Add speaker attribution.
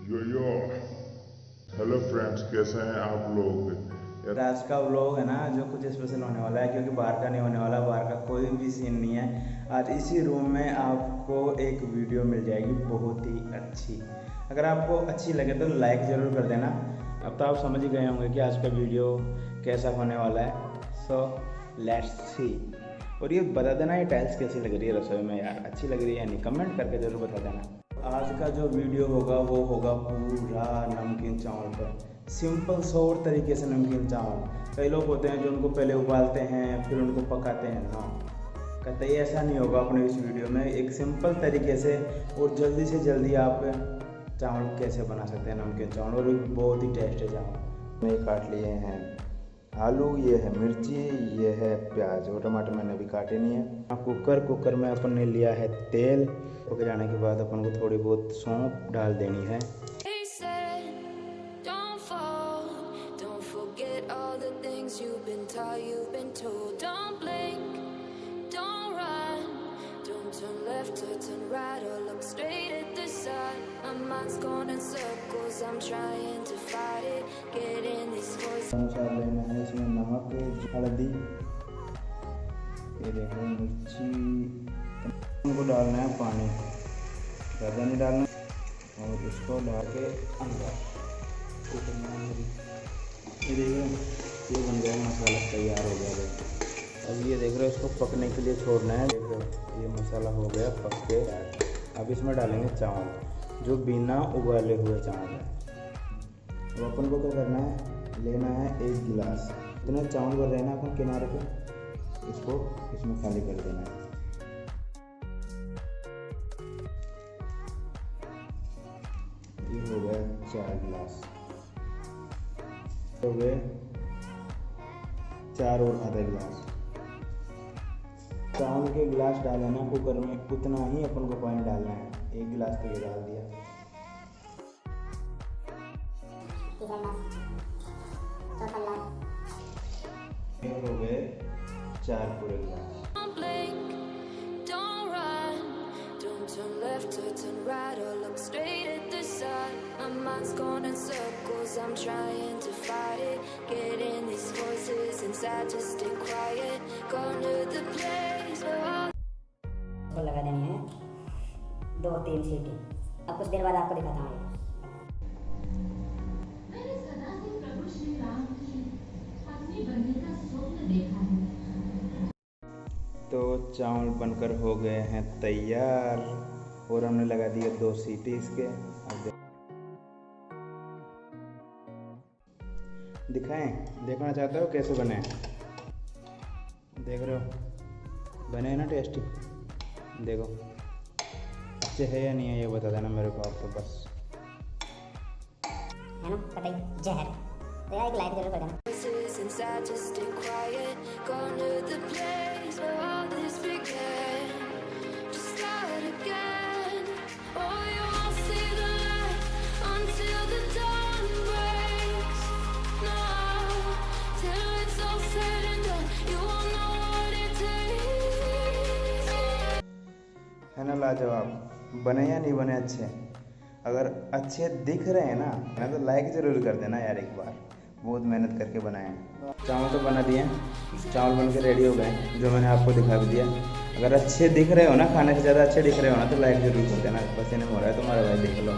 Speaker 1: यो hello friends, कैसे हैं आप लोग।
Speaker 2: आज का व्लॉग है ना जो कुछ स्पेशल होने वाला है, क्योंकि बाहर का नहीं होने वाला, बाहर का कोई भी सीन नहीं है। आज इसी रूम में आपको एक वीडियो मिल जाएगी बहुत ही अच्छी। अगर आपको अच्छी लगे तो लाइक ज़रूर कर देना। अब तो आप समझ ही गए होंगे कि आज का वीडियो कैसा होने वाला है। So let's see. और ये बता देना ये टाइल्स कैसी लग रही है रसोई में यार, अच्छी लग रही है या नहीं, कमेंट करके ज़रूर बता देना। आज का जो वीडियो होगा वो होगा पूरा नमकीन चावल पर। सिंपल सोवर तरीके से नमकीन चावल। कई लोग होते हैं जो उनको पहले उबालते हैं फिर उनको पकाते हैं ना, कहते हैं ऐसा नहीं होगा अपने इस वीडियो में। एक सिंपल तरीके से और जल्दी से जल्दी आप चावल कैसे बना सकते हैं नमकीन चावल, और बहुत ही टेस्टी चावल। मैं काट लिए हैं आलू, ये है मिर्ची, ये है प्याज, और टमाटर मैंने भी काटे नहीं है। कुकर में अपन ने लिया है तेल। पक जाने के बाद अपन को थोड़ी बहुत सौंफ डाल देनी है। अनुसार लेना है इसमें नमक, हल्दी, ये देखो मिर्ची। उनको डालना है पानी, ज़्यादा नहीं डालना, और इसको डाल के अंदर। ये देख रहे हो, ये बन गया मसाला, तैयार हो गया। देखो अब ये देख रहे हो, इसको पकने के लिए छोड़ना है। देख रहे हो ये मसाला हो गया पक के। अब इसमें डालेंगे चावल, जो बिना उबाले हुए चावल है। अब अपन को क्या करना है, लेना है 1 गिलास। इतना चावल भर रहना अपन किनारे पे, इसको इसमें खाली कर देना है। ये हो गया 4 गिलास, हो गए 4 और आधा गिलास। चावल के गिलास डाले ना कुकर में, उतना ही अपन को पानी डालना है। 1 गिलास तो ये डाल दिया। हो गए 4 पूरे गिलास।
Speaker 3: लगा देनी है 2-3 सीटी। अब कुछ देर बाद आपको दिखाता हूँ।
Speaker 2: तो चावल बनकर हो गए हैं तैयार, और हमने लगा दिया 2 सीटी इसके। अब दिखाएं, देखना चाहते हो कैसे बने? देख रहे हो बने हैं ना टेस्टी। देखो अच्छे है या नहीं है ये बता देना मेरे को आप, तो बस
Speaker 3: है ना, पता ही जहर। तो यार एक लाइक जरूर कर देना।
Speaker 2: है ना लाजवाब। बने या नहीं बने अच्छे? अगर अच्छे दिख रहे हैं ना तो लाइक ज़रूर कर देना यार एक बार। बहुत मेहनत करके बनाए हैं। चावल तो बना दिए, चावल बन के रेडी हो गए, जो मैंने आपको दिखा भी दिया। अगर अच्छे दिख रहे हो ना, खाने से ज़्यादा अच्छे दिख रहे हो ना, तो लाइक ज़रूर कर देना। पसीने में हो रहा है तुम्हारा भाई, देख लो।